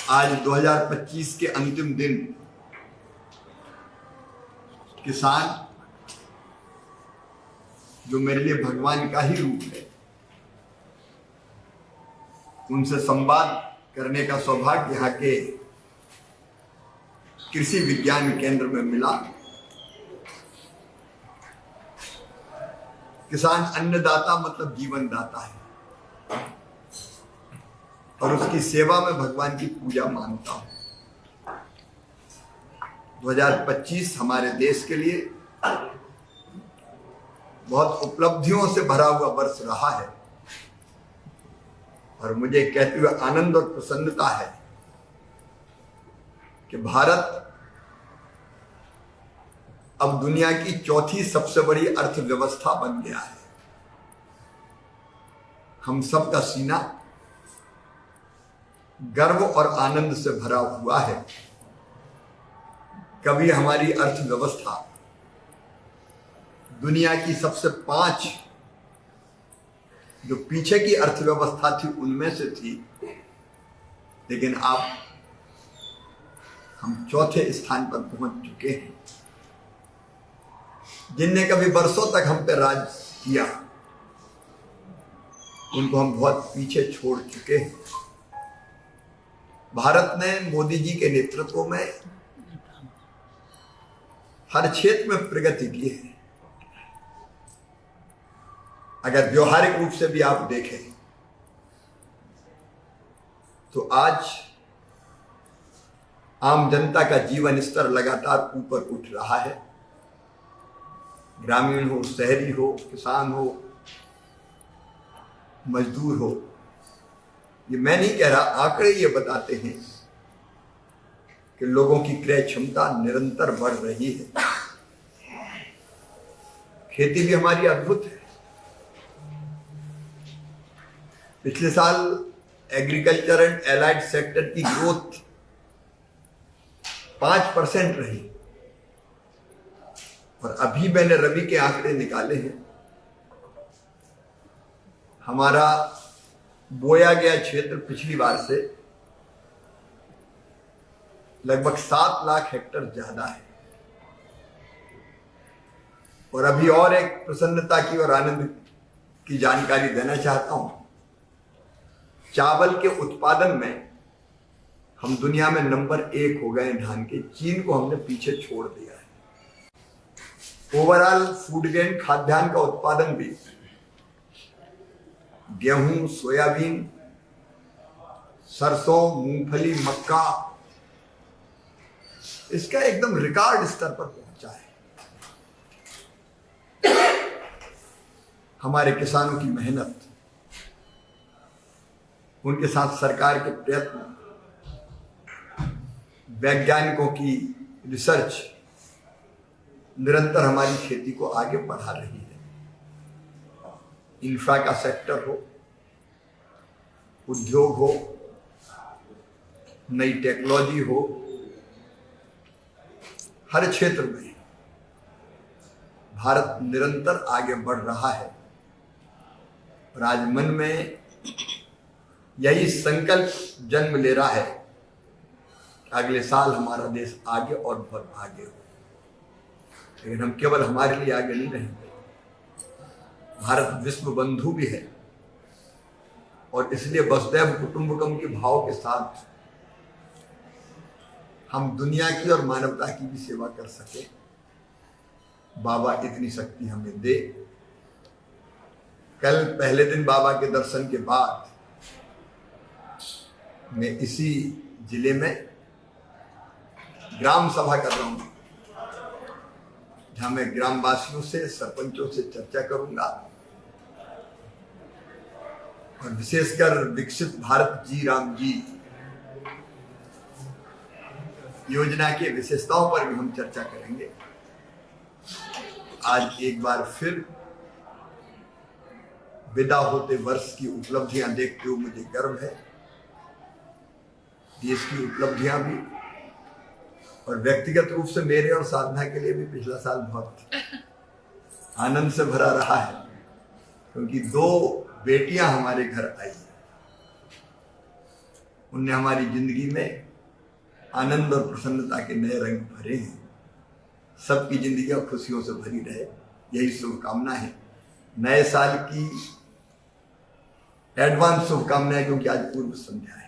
आज 2025 के अंतिम दिन किसान, जो मेरे लिए भगवान का ही रूप है, उनसे संवाद करने का सौभाग्य यहाँ के कृषि विज्ञान केंद्र में मिला। किसान अन्नदाता मतलब जीवन दाता है और उसकी सेवा में भगवान की पूजा मानता हूं। 2025 हमारे देश के लिए बहुत उपलब्धियों से भरा हुआ वर्ष रहा है और मुझे कहते हुए आनंद और प्रसन्नता है कि भारत अब दुनिया की चौथी सबसे बड़ी अर्थव्यवस्था बन गया है। हम सब का सीना गर्व और आनंद से भरा हुआ है। कभी हमारी अर्थव्यवस्था दुनिया की सबसे 5 जो पीछे की अर्थव्यवस्था थी उनमें से थी, लेकिन अब हम चौथे स्थान पर पहुंच चुके हैं। जिनने कभी बरसों तक हम पे राज किया उनको हम बहुत पीछे छोड़ चुके हैं। भारत ने मोदी जी के नेतृत्व में हर क्षेत्र में प्रगति की है। अगर व्यवहारिक रूप से भी आप देखें तो आज आम जनता का जीवन स्तर लगातार ऊपर उठ रहा है। ग्रामीण हो, शहरी हो, किसान हो, मजदूर हो, ये मैं नहीं कह रहा, आंकड़े ये बताते हैं कि लोगों की क्रय क्षमता निरंतर बढ़ रही है। खेती भी हमारी अद्भुत है। पिछले साल एग्रीकल्चर एंड एलाइड सेक्टर की ग्रोथ 5% रही और अभी मैंने रबी के आंकड़े निकाले हैं। हमारा बोया गया क्षेत्र पिछली बार से लगभग 7 लाख हेक्टेयर ज्यादा है। और अभी और एक प्रसन्नता की और आनंद की जानकारी देना चाहता हूं। चावल के उत्पादन में हम दुनिया में नंबर 1 हो गए धान के। चीन को हमने पीछे छोड़ दिया है। ओवरऑल फूड ग्रेन खाद्यान्न का उत्पादन भी गेहूं, सोयाबीन, सरसों, मूंगफली, मक्का, इसका एकदम रिकॉर्ड स्तर पर पहुंचा है। हमारे किसानों की मेहनत, उनके साथ सरकार के प्रयत्न, वैज्ञानिकों की रिसर्च निरंतर हमारी खेती को आगे बढ़ा रही है। इंफ्रा का सेक्टर हो, उद्योग हो, नई टेक्नोलॉजी हो, हर क्षेत्र में भारत निरंतर आगे बढ़ रहा है। और आज मन में यही संकल्प जन्म ले रहा है कि अगले साल हमारा देश आगे और बहुत आगे हो। लेकिन हम केवल हमारे लिए आगे नहीं रहेंगे। भारत विश्व बंधु भी है और इसलिए वसुधैव कुटुंबकम के भाव के साथ हम दुनिया की और मानवता की भी सेवा कर सके। बाबा इतनी शक्ति हमें दे। कल पहले दिन बाबा के दर्शन के बाद मैं इसी जिले में ग्राम सभा कर रहा हूं, जहां मैं ग्रामवासियों से, सरपंचों से चर्चा करूंगा और विशेषकर विकसित भारत जी राम जी योजना के विशेषताओं पर भी हम चर्चा करेंगे। आज एक बार फिर विदा होते वर्ष की उपलब्धियां देखते हुए मुझे गर्व है। देश की उपलब्धियां भी और व्यक्तिगत रूप से मेरे और साधना के लिए भी पिछला साल बहुत आनंद से भरा रहा है, क्योंकि 2 बेटियां हमारे घर आई। उनने हमारी जिंदगी में आनंद और प्रसन्नता के नए रंग भरे हैं। सबकी जिंदगियां खुशियों से भरी रहे, यही शुभकामना है। नए साल की एडवांस शुभकामनाएं, क्योंकि आज पूर्व संध्या है।